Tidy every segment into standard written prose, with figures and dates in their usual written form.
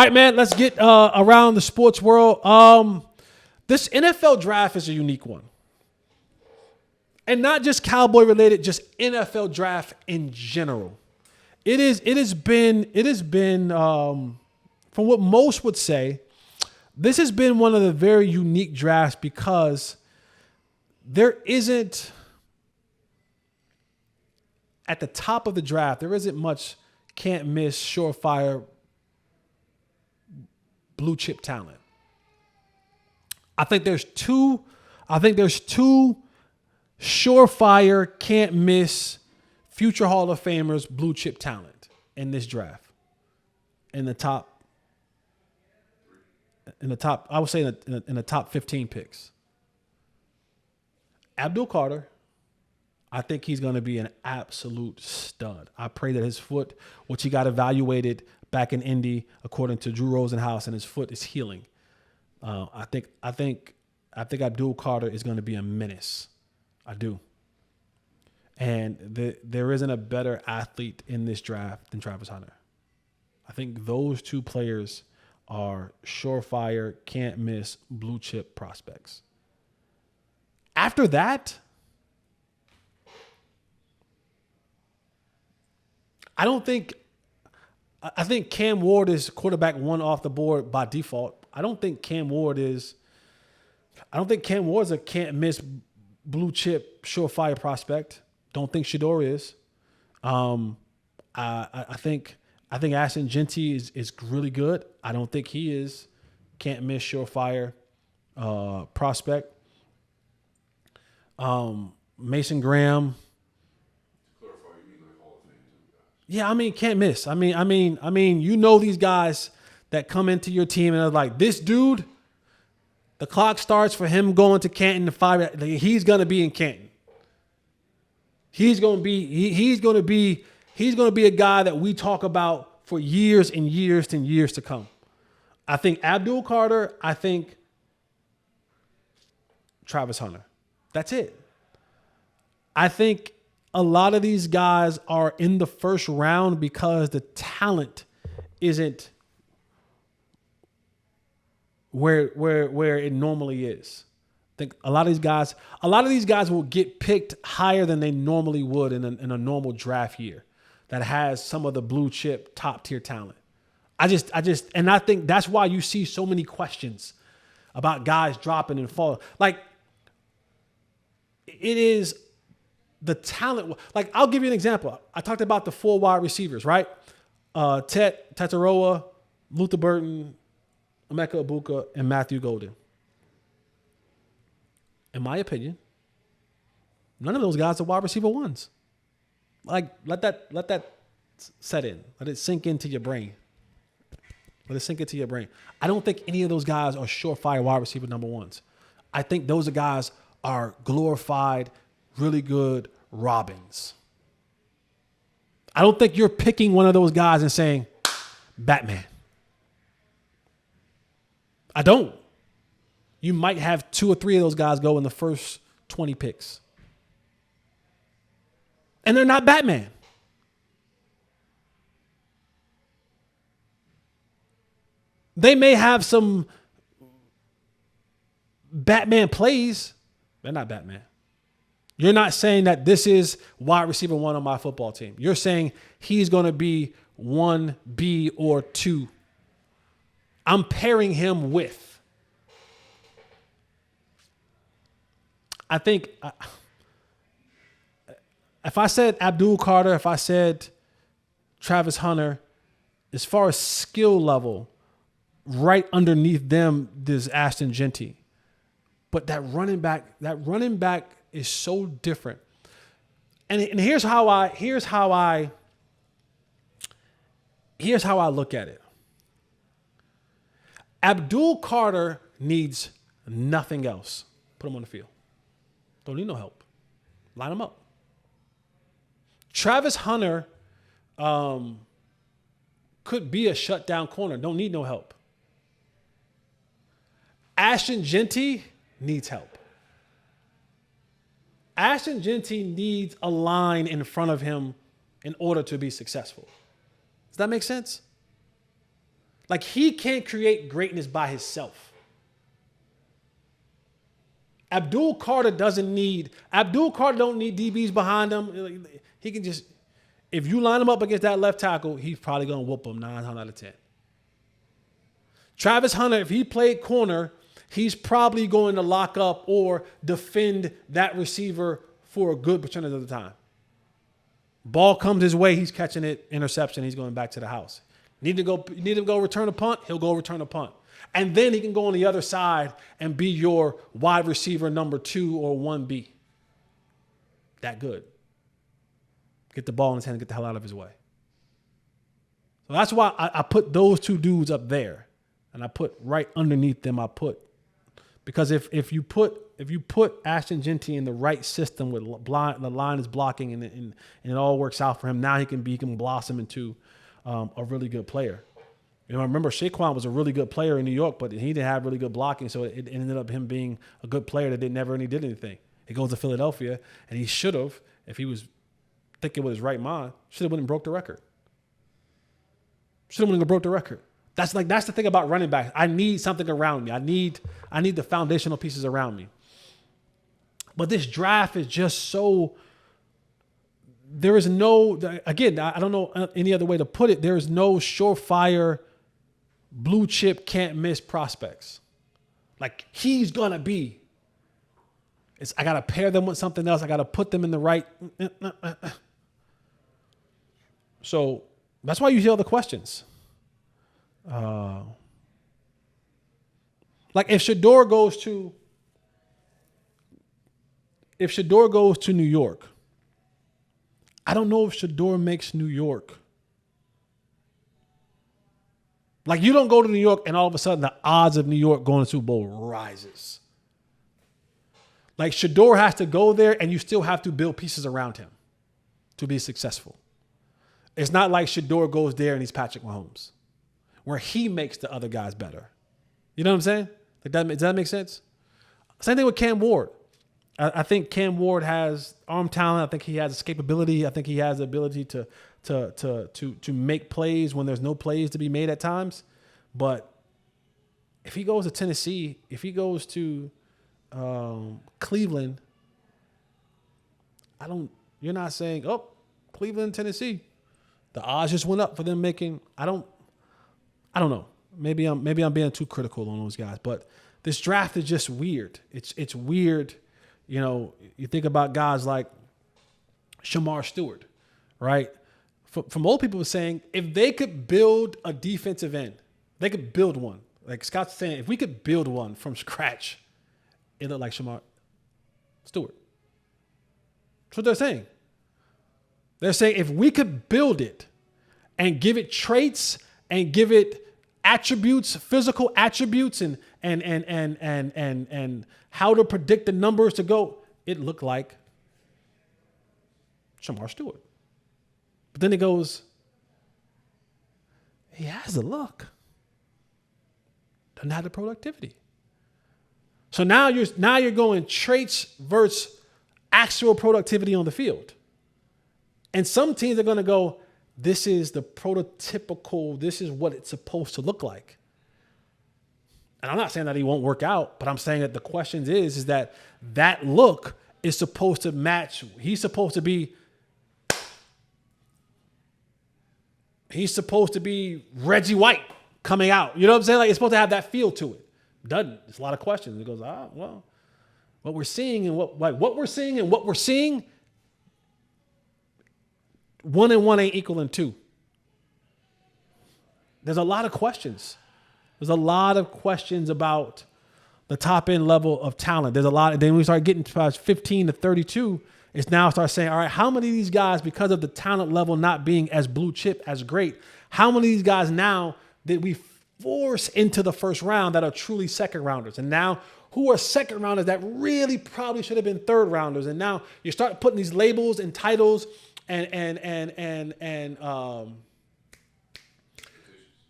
right, man, let's get around the sports world. This NFL draft is a unique one. And not just Cowboy related, just NFL draft in general. It has been from what most would say, this has been one of the very unique drafts because there isn't, at the top of the draft, there isn't much can't miss, surefire, blue chip talent. I think there's two surefire, can't miss, future Hall of Famers, blue chip talent in this draft. In the top, I would say in the top 15 picks. Abdul Carter, I think he's going to be an absolute stud. I pray that his foot, which he got evaluated back in Indy, according to Drew Rosenhaus, and his foot is healing. I think Abdul Carter is going to be a menace. I do. And there isn't a better athlete in this draft than Travis Hunter. I think those two players are surefire, can't miss, blue chip prospects. After that, I think Cam Ward is quarterback one off the board by default. I don't think Cam Ward is a can't miss, blue chip, surefire prospect. Don't think Shador is. I think Ashton Genty is really good. I don't think he is can't miss, surefire prospect. Mason Graham. Yeah, I mean, can't miss. I mean, you know these guys that come into your team and are like, this dude, the clock starts for him going to Canton to 5. He's gonna be in Canton. He's gonna be a guy that we talk about for years and years and years to come. I think Abdul Carter. I think Travis Hunter. That's it. I think a lot of these guys are in the first round because the talent isn't where it normally is. I think a lot of these guys will get picked higher than they normally would in a normal draft year that has some of the blue chip top tier talent. I think that's why you see so many questions about guys dropping and falling. Like, it is the talent. Like, I'll give you an example. I talked about the 4 wide receivers, right? Tataroa, Luther Burton, Emeka Ibuka, and Matthew Golden. In my opinion, none of those guys are wide receiver ones. Like, let that set in. Let it sink into your brain. I don't think any of those guys are surefire wide receiver number ones. I think those guys are glorified, really good Robins. I don't think you're picking one of those guys and saying, Batman. I don't. You might have 2 or 3 of those guys go in the first 20 picks. And they're not Batman. They may have some Batman plays. They're not Batman. You're not saying that this is wide receiver 1 on my football team. You're saying he's going to be 1B or 2. I'm pairing him with. I think if I said Abdul Carter, if I said Travis Hunter, as far as skill level, right underneath them, there's Ashton Genty. But that running back is so different. And here's how I look at it. Abdul Carter needs nothing else. Put him on the field. Don't need no help. Line him up. Travis Hunter could be a shutdown corner. Don't need no help. Ashton Genty needs help. Ashton Genty needs a line in front of him in order to be successful. Does that make sense? Like, he can't create greatness by himself. Abdul Carter don't need DBs behind him. He can just, if you line him up against that left tackle, he's probably going to whoop him 9 out of 10. Travis Hunter, if he played corner, he's probably going to lock up or defend that receiver for a good percentage of the time. Ball comes his way, he's catching it, interception, he's going back to the house. Need to go return a punt, he'll go return a punt. And then he can go on the other side and be your wide receiver number 2 or 1B. That good. Get the ball in his hand and get the hell out of his way. So that's why I put those two dudes up there. And I put right underneath them, because if you put Ashton Genty in the right system with the line is blocking and it all works out for him, now he can blossom into a really good player. You know, I remember Saquon was a really good player in New York, but he didn't have really good blocking, so it ended up him being a good player that never really did anything. He goes to Philadelphia, and he should have, if he was thinking with his right mind, should have went and broke the record. Should have went and broke the record. That's the thing about running backs. I need something around me. I need the foundational pieces around me. But this draft is just so. There is no, again, I don't know any other way to put it. There is no surefire, blue chip, can't miss prospects. Like, he's going to be. I got to pair them with something else. I got to put them in the right. So that's why you hear all the questions. Like, if Shador goes to New York, I don't know if Shador makes New York. Like, you don't go to New York and all of a sudden the odds of New York going to Super Bowl rises. Like, Shador has to go there and you still have to build pieces around him to be successful. It's not like Shador goes there and he's Patrick Mahomes, where he makes the other guys better. You know what I'm saying? Does that make sense? Same thing with Cam Ward. I think Cam Ward has arm talent. I think he has escapability. I think he has the ability to make plays when there's no plays to be made at times. But if he goes to Tennessee, if he goes to Cleveland, you're not saying, oh, Cleveland, Tennessee. The odds just went up for them making. I don't know. Maybe I'm being too critical on those guys, but this draft is just weird. It's weird. You know, you think about guys like Shamar Stewart, right? From old people saying, if they could build a defensive end, they could build one. Like Scott's saying, if we could build one from scratch, it looked like Shamar Stewart. That's what they're saying. They're saying if we could build it and give it traits and give it attributes, physical attributes, and how to predict the numbers to go, it looked like Shamar Stewart. But then it goes, he has the look, doesn't have the productivity. So now you're going traits versus actual productivity on the field. And some teams are going to go, this is the prototypical, this is what it's supposed to look like. And I'm not saying that he won't work out, but I'm saying that the question is that look is supposed to match. He's supposed to be Reggie White coming out. You know what I'm saying? Like, it's supposed to have that feel to it. Doesn't. There's a lot of questions. It goes, well, what we're seeing and what we're seeing, 1 and 1 ain't equaling 2. There's a lot of questions. There's a lot of questions about the top end level of talent. There's a lot. And then we start getting to 15 to 32. It's now start saying, all right, how many of these guys, because of the talent level not being as blue chip, as great, how many of these guys now did we force into the first round that are truly second rounders? And now who are second rounders that really probably should have been third rounders? And now you start putting these labels and titles and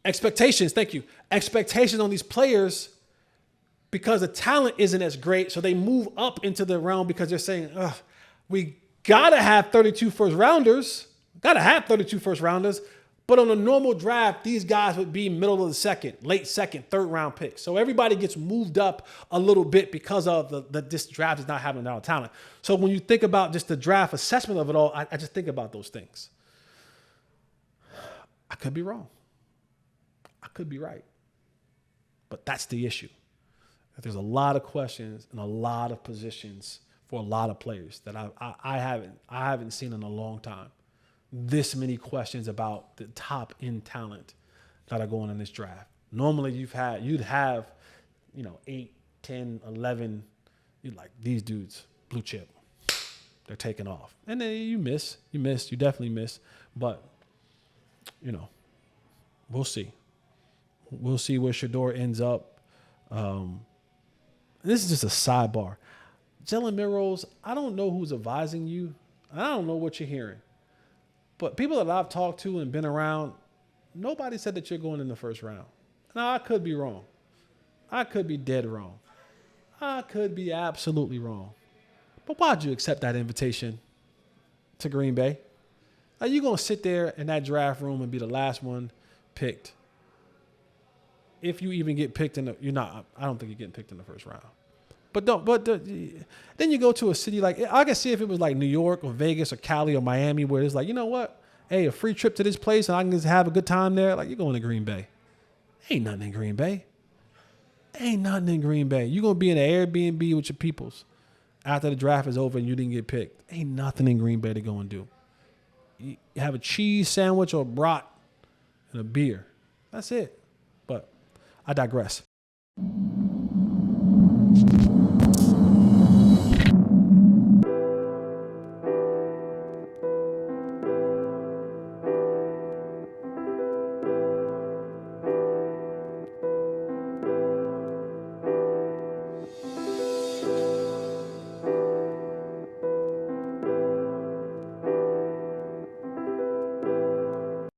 expectations. Thank you. Expectations on these players because the talent isn't as great. So they move up into the realm because they're saying, we got to have 32 first rounders. Got to have 32 first rounders. But on a normal draft, these guys would be middle of the second, late second, third round picks. So everybody gets moved up a little bit because of this draft is not having a lot of talent. So when you think about just the draft assessment of it all, I just think about those things. I could be wrong. I could be right. But that's the issue. There's a lot of questions and a lot of positions for a lot of players that I haven't seen in a long time. This many questions about the top end talent that are going in this draft. Normally you'd have 8, 10, 11, you're like, these dudes, blue chip, they're taking off. And then you definitely miss. But, we'll see. We'll see where Shedeur ends up. This is just a sidebar. Jalen Milroe, I don't know who's advising you. I don't know what you're hearing. But people that I've talked to and been around, nobody said that you're going in the first round. Now, I could be wrong. I could be dead wrong. I could be absolutely wrong. But why'd you accept that invitation to Green Bay? Are you going to sit there in that draft room and be the last one picked? If you even get picked you're not. I don't think you're getting picked in the first round. Then you go to a city like, I can see if it was like New York or Vegas or Cali or Miami, where it's like, you know what? Hey, a free trip to this place and I can just have a good time there. Like, you're going to Green Bay. Ain't nothing in Green Bay. You're going to be in an Airbnb with your peoples after the draft is over and you didn't get picked. Ain't nothing in Green Bay to go and do. You have a cheese sandwich or a brat and a beer. That's it. But I digress.